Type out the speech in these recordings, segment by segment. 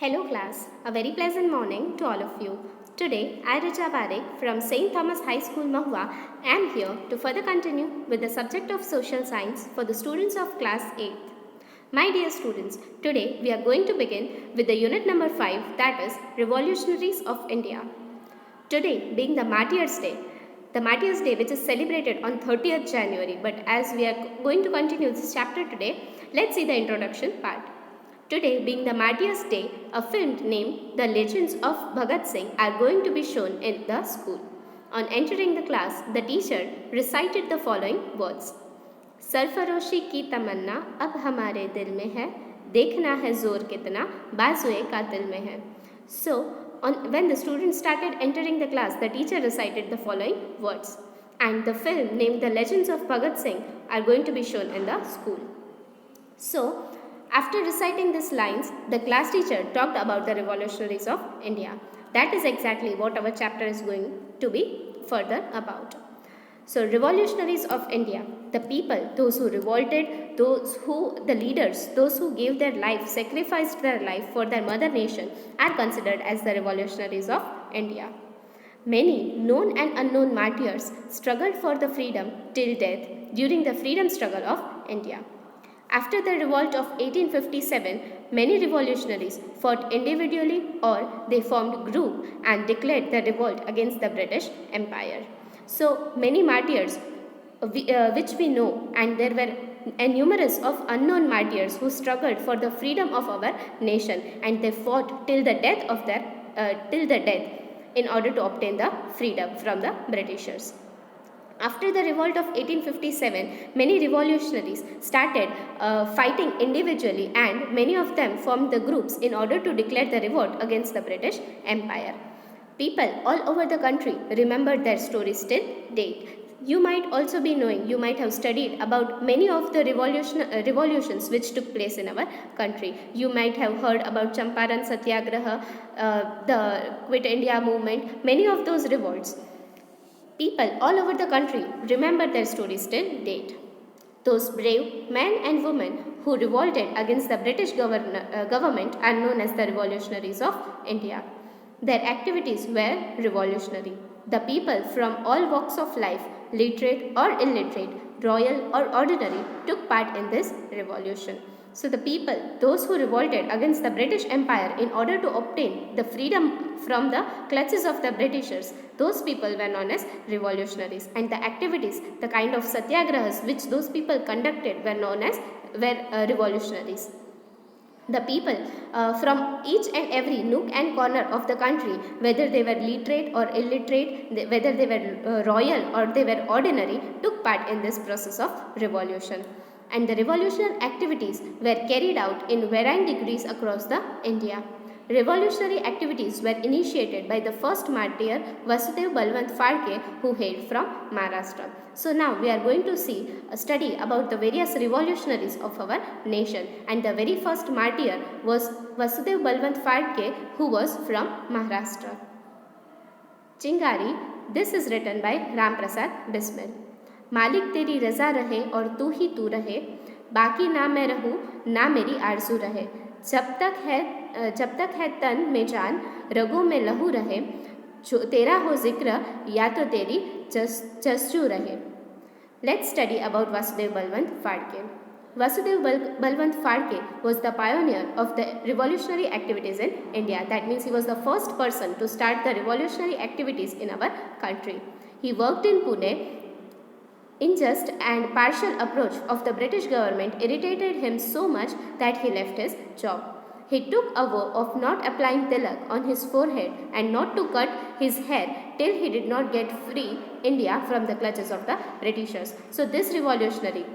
Hello class, a very pleasant morning to all of you. Today, I Richa Parekh from St. Thomas High School Mahua am here to further continue with the subject of social science for the students of class 8th. My dear students, today we are going to begin with the unit number 5, that is Revolutionaries of India. Today being the Martyrs Day which is celebrated on 30th January, but as we are going to continue this chapter today, let's see the introduction part. Today being the Martyrs Day, a film named The Legends of Bhagat Singh are going to be shown in the school. On entering the class, the teacher recited the following words. सरफरोशी की तमन्ना अब हमारे दिल में है, देखना है जोर कितना बाजुए कातिल में है. So, when the students started entering the class, the teacher recited the following words. And the film named The Legends of Bhagat Singh are going to be shown in the school. So, after reciting these lines, the class teacher talked about the revolutionaries of India. That is exactly what our chapter is going to be further about. So, revolutionaries of India, the people, those who revolted, the leaders, those who gave their life, sacrificed their life for their mother nation, are considered as the revolutionaries of India. Many known and unknown martyrs struggled for the freedom till death during the freedom struggle of India. After the revolt of 1857, many revolutionaries fought individually or they formed group and declared the revolt against the British Empire. So many martyrs which we know, and there were numerous of unknown martyrs who struggled for the freedom of our nation, and they fought till the death in order to obtain the freedom from the Britishers. After the revolt of 1857, many revolutionaries started fighting individually, and many of them formed the groups in order to declare the revolt against the British Empire. People all over the country remember their stories till date. You might also be knowing, you might have studied about many of the revolutions which took place in our country. You might have heard about Champaran Satyagraha, the Quit India movement, many of those revolts. People all over the country remember their stories till date. Those brave men and women who revolted against the British government are known as the revolutionaries of India. Their activities were revolutionary. The people from all walks of life, literate or illiterate, royal or ordinary, took part in this revolution. So the people, those who revolted against the British Empire in order to obtain the freedom from the clutches of the Britishers, those people were known as revolutionaries. And the activities, the kind of satyagrahas which those people conducted were known as revolutionaries. The people from each and every nook and corner of the country, whether they were literate or illiterate, whether they were royal or they were ordinary, took part in this process of revolution. And the revolutionary activities were carried out in varying degrees across the India. Revolutionary activities were initiated by the first martyr Vasudev Balwant Phadke, who hailed from Maharashtra. So now we are going to see a study about the various revolutionaries of our nation, and the very first martyr was Vasudev Balwant Phadke, who was from Maharashtra. Chingari, this is written by Ram Prasad Bismil. मालिक तेरी रज़ा रहे और तू ही तू रहे, बाकी ना मैं रहूँ ना मेरी आरज़ू रहे, जब तक है तन में जान रगों में लहू रहे, जो तेरा हो जिक्र या तो तेरी जस्तजू रहे. Let's study about Vasudev Balwant Phadke. Vasudev Balwant Phadke was the pioneer of the revolutionary activities in India. That means he was the first person to start the revolutionary activities in our country. He worked in Pune. Unjust and partial approach of the British government irritated him so much that he left his job. He took a vow of not applying tilak on his forehead and not to cut his hair till he did not get free India from the clutches of the Britishers. So this revolutionary,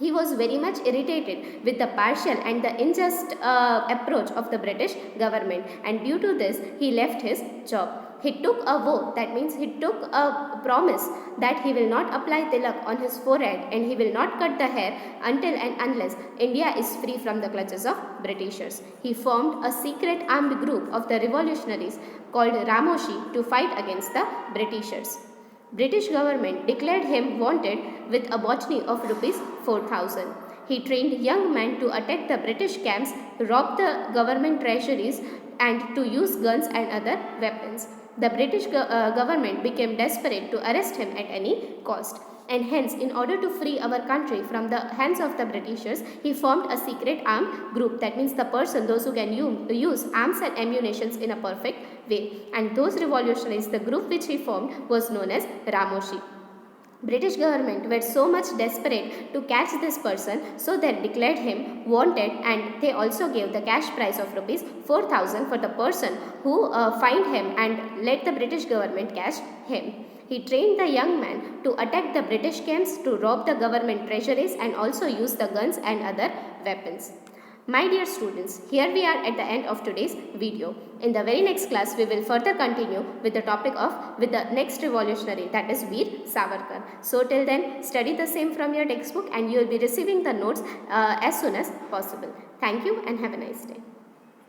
he was very much irritated with the partial and the unjust approach of the British government, and due to this he left his job. He took a vow, that means he took a promise that he will not apply tilak on his forehead and he will not cut the hair until and unless India is free from the clutches of Britishers. He formed a secret armed group of the revolutionaries called Ramoshi to fight against the Britishers. British government declared him wanted with a botany of rupees 4,000. He trained young men to attack the British camps, rob the government treasuries, and to use guns and other weapons. The British government became desperate to arrest him at any cost. And hence, in order to free our country from the hands of the Britishers, he formed a secret armed group. That means those who can use arms and ammunitions in a perfect way. And those revolutionaries, the group which he formed was known as Ramoshi. British government were so much desperate to catch this person, so they declared him wanted, and they also gave the cash prize of rupees 4,000 for the person who find him and let the British government catch him. He trained the young man to attack the British camps, to rob the government treasuries, and also use the guns and other weapons. My dear students, here we are at the end of today's video. In the very next class, we will further continue with the next revolutionary, that is Veer Savarkar. So till then, study the same from your textbook and you will be receiving the notes as soon as possible. Thank you and have a nice day.